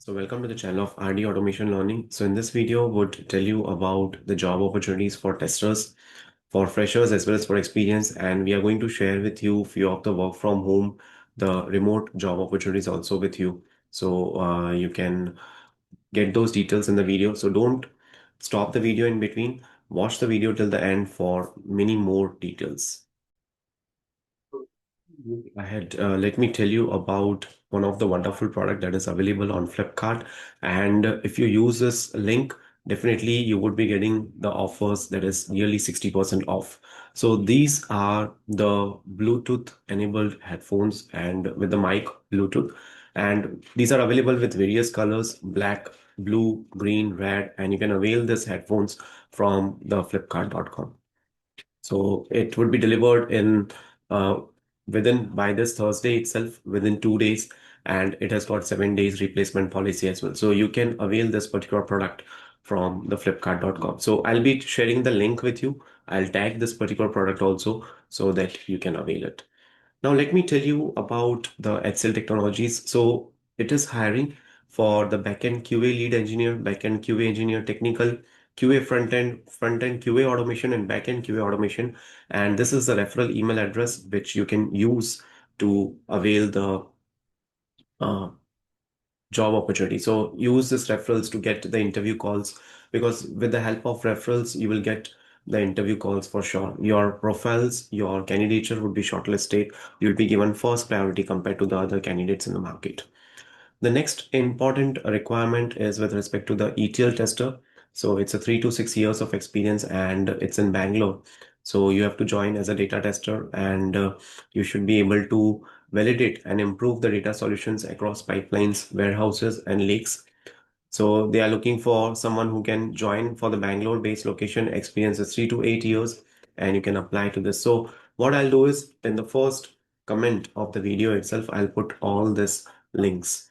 So welcome to the channel of RD Automation Learning. So in this video, would tell you about the job opportunities for testers, for freshers as well as for experience, and we are going to share with you few of the work from home, the remote job opportunities also with you. So you can get those details in the video. So don't stop the video in between. Watch the video till the end for many more details. Ahead, let me tell you about one of the wonderful product that is available on Flipkart. And if you use this link, definitely you would be getting the offers that is nearly 60% off. So these are the Bluetooth enabled headphones and with the mic Bluetooth. And these are available with various colors, black, blue, green, red, and you can avail these headphones from the flipkart.com. So it would be delivered in uh, within by this Thursday itself, within 2 days, and it has got 7 days replacement policy as well. So you can avail this particular product from the flipkart.com. So I'll be sharing the link with you. I'll tag this particular product also so that you can avail it. Now, let me tell you about the HCL Technologies. So, it is hiring for the backend QA lead engineer, backend QA engineer, technical QA front end QA automation, and backend QA automation. And this is the referral email address which you can use to avail the uh, job opportunity. So, use this referrals to get the interview calls because with the help of referrals, you will get the interview calls for sure. Your profiles, your candidature would be shortlisted. You'll be given first priority compared to the other candidates in the market. The next important requirement is with respect to the ETL tester. So it's a 3 to 6 years of experience and it's in Bangalore. So you have to join as a data tester and you should be able to validate and improve the data solutions across pipelines, warehouses, and lakes. So they are looking for someone who can join for the Bangalore based location. Experience is 3 to 8 years and you can apply to this. So what I'll do is in the first comment of the video itself, I'll put all these links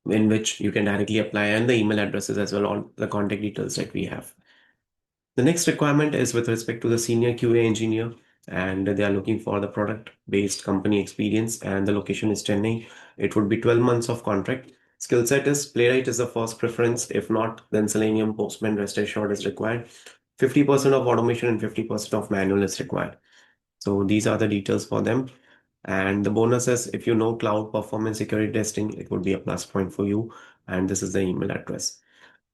in which you can directly apply and the email addresses as well, all the contact details that we have. The next requirement is with respect to the senior QA engineer, and they are looking for the product-based company experience, and the location is Chennai. It would be 12 months of contract. Skill set is Playwright is the first preference. If not, then Selenium, Postman, Rest Assured is required. 50% of automation and 50% of manual is required. So these are the details for them. And the bonus is if you know cloud performance security testing, it would be a plus point for you. And this is the email address.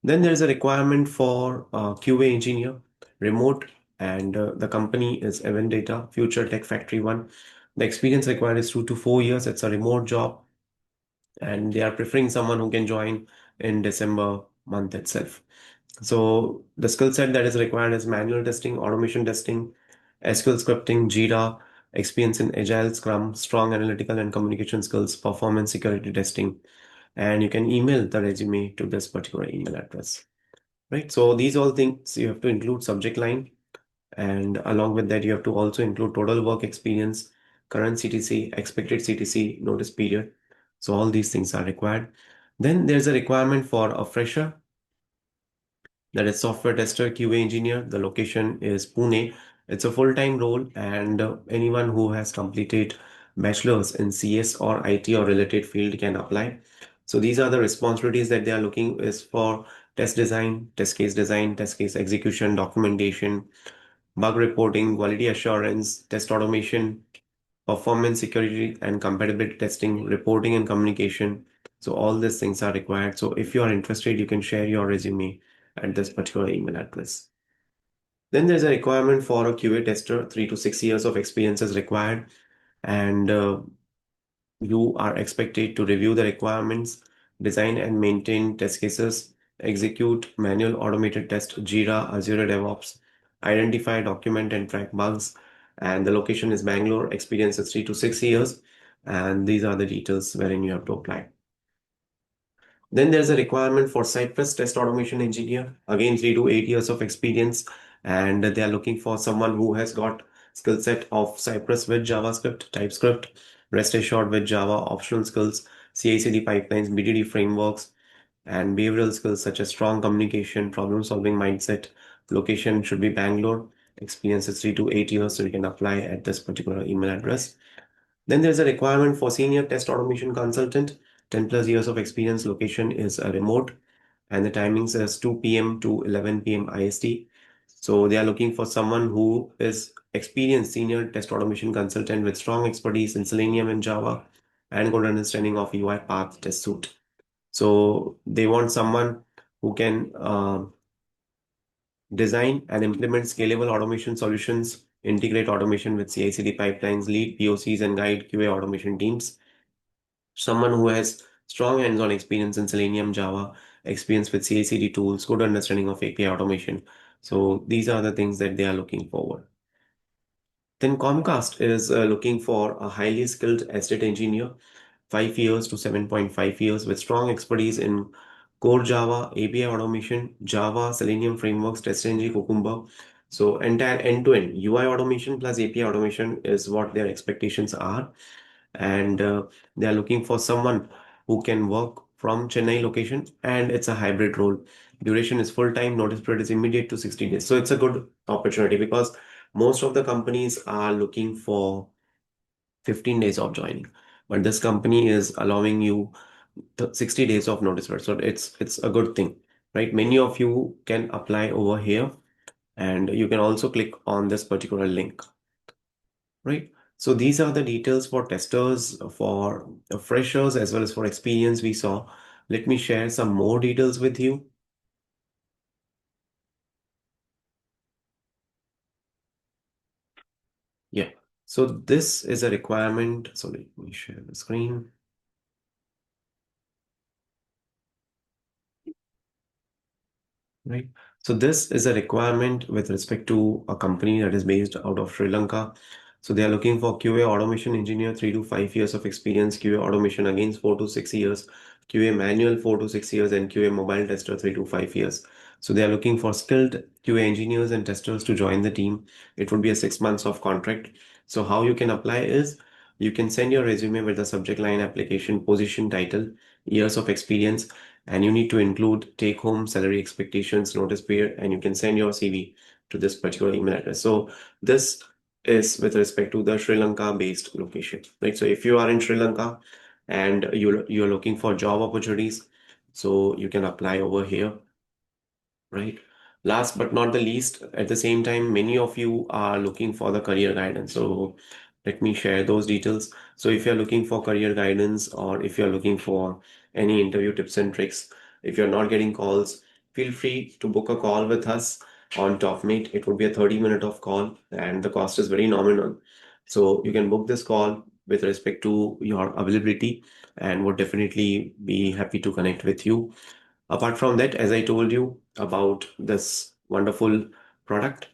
Then there is a requirement for QA engineer, remote, and the company is Event Data, Future Tech Factory One. The experience required is 2 to 4 years. It's a remote job, and they are preferring someone who can join in December month itself. So the skill set that is required is manual testing, automation testing, SQL scripting, Jira, experience in Agile, Scrum, strong analytical and communication skills, performance security testing, and you can email the resume to this particular email address. Right. So these all things you have to include subject line, and along with that, you have to also include total work experience, current CTC, expected CTC, notice period. So all these things are required. Then there's a requirement for a fresher, that is software tester, QA engineer. The location is Pune. It's a full-time role, and anyone who has completed bachelor's in CS or IT or related field can apply. So these are the responsibilities that they are looking is for test case execution, documentation, bug reporting, quality assurance, test automation, performance security and compatibility testing, reporting and communication. So all these things are required. So if you are interested, you can share your resume at this particular email address. Then there's a requirement for a QA tester, 3 to 6 years of experience is required, and you are expected to review the requirements, design and maintain test cases, execute manual automated test, Jira, Azure DevOps, identify, document, and track bugs. And the location is Bangalore, experience is 3 to 6 years. And these are the details wherein you have to apply. Then there's a requirement for Cypress test automation engineer, again 3 to 8 years of experience, and they are looking for someone who has got skill set of Cypress with JavaScript, TypeScript, REST Assured with Java, optional skills, CI/CD pipelines, BDD frameworks, and behavioral skills such as strong communication, problem-solving mindset. Location should be Bangalore. Experience is 3 to 8 years, so you can apply at this particular email address. Then there's a requirement for senior test automation consultant. 10 plus years of experience. Location is a remote, and the timings is 2 p.m. to 11 p.m. IST. So they are looking for someone who is experienced senior test automation consultant with strong expertise in Selenium and Java and good understanding of UI path test suite. So they want someone who can design and implement scalable automation solutions, integrate automation with CI/CD pipelines, lead POCs, and guide QA automation teams. Someone who has strong hands-on experience in Selenium, Java, experience with CI/CD tools, good understanding of API automation. So these are the things that they are looking forward. Then Comcast is looking for a highly skilled estate engineer, 5 years to 7.5 years with strong expertise in core Java, API automation, Java, Selenium frameworks, TestNG, Cucumber. So entire end-to-end UI automation plus API automation is what their expectations are. And they are looking for someone who can work from Chennai location, and it's a hybrid role. Duration is full-time, notice period is immediate to 60 days. So it's a good opportunity because most of the companies are looking for 15 days of joining, but this company is allowing you 60 days of notice period. So it's a good thing, right? Many of you can apply over here, and you can also click on this particular link, right? So these are the details for testers, for freshers, as well as for experience we saw. Let me share some more details with you. Yeah. So this is a requirement. So let me share the screen. Right. So this is a requirement with respect to a company that is based out of Sri Lanka. So they are looking for QA automation engineer, 3 to 5 years of experience, QA automation against 4 to 6 years, QA manual 4 to 6 years, and QA mobile tester 3 to 5 years. So they are looking for skilled QA engineers and testers to join the team. It would be a 6 months of contract. So how you can apply is you can send your resume with the subject line application, position title, years of experience, and you need to include take home salary expectations, notice period, and you can send your CV to this particular email address. So this is with respect to the Sri Lanka based location, right? So if you are in Sri Lanka and you're looking for job opportunities, so you can apply over here, right? Last but not the least, at the same time, many of you are looking for the career guidance. So let me share those details. So if you're looking for career guidance or if you're looking for any interview tips and tricks, if you're not getting calls, feel free to book a call with us on TopMate. It would be a 30-minute of call and the cost is very nominal. So you can book this call with respect to your availability and would definitely be happy to connect with you. Apart from that, as I told you about this wonderful product,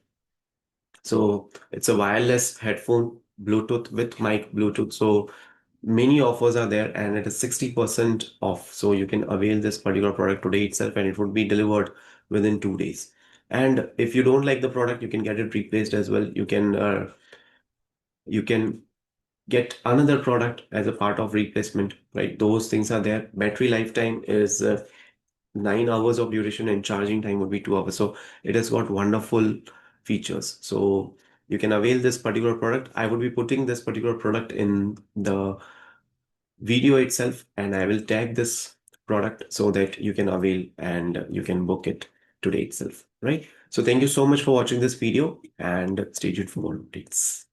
so it's a wireless headphone, Bluetooth with mic Bluetooth. So many offers are there and it is 60% off. So you can avail this particular product today itself and it would be delivered within 2 days. And if you don't like the product, you can get it replaced as well. You can get another product as a part of replacement, right? Those things are there. Battery lifetime is 9 hours of duration and charging time would be 2 hours. So it has got wonderful features. So you can avail this particular product. I would be putting this particular product in the video itself and I will tag this product so that you can avail and you can book it today itself, right? So thank you so much for watching this video and stay tuned for more updates.